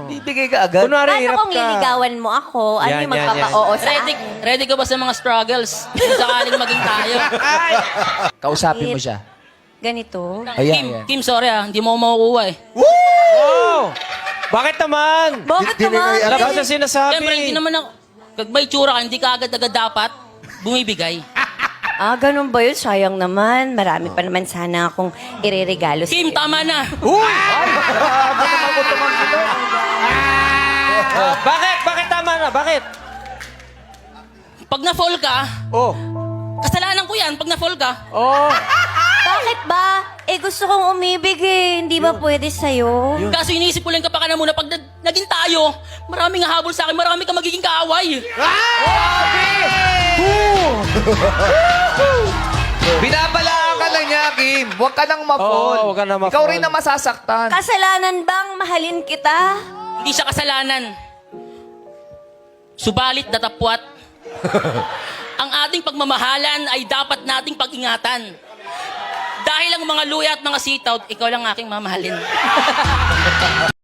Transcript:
Bibigay ka agad. Kunwari, Paano hirap kung ka. liligawan mo ako? Ano Yan, yung yan, magpapa-oo sa Ready, akin? ready ka ba sa mga struggles? Kung sakaling maging tayo. Kausapin mo siya. Ganito? Ayan, Kim, sorry hindi mo makukuha eh. Wow! Bakit naman? Bakit Di- di naman? nila Alam ko Ay. sa sinasabi. Siyempre, hindi naman ako, pag may tsura ka, hindi ka agad-agad dapat bumibigay. Ah, ganun ba yun? Sayang naman. Marami pa naman sana akong ireregalo sa Kim, tama na. Bakit? Bakit tama na? Bakit? Pag na-fall ka, Oh. kasalanan ko yan pag na-fall ka. Oh. Bakit ba? Eh, gusto kong umibig eh. Hindi ba pwede sa'yo? Kaso iniisip ko lang kapag ka na muna, pag naging tayo, maraming hahabol sa akin, marami ka magiging kaaway. Binabalaan ka na niya, Kim. Huwag ka nang ma-fall. Oo, huwag ka na ma-fall. Ikaw rin na masasaktan. Kasalanan bang mahalin kita? Hindi siya kasalanan. Subalit datapwat. Ang ating pagmamahalan ay dapat nating pag-ingatan. Dahil ang mga luya at mga sitaw, ikaw lang aking mamahalin.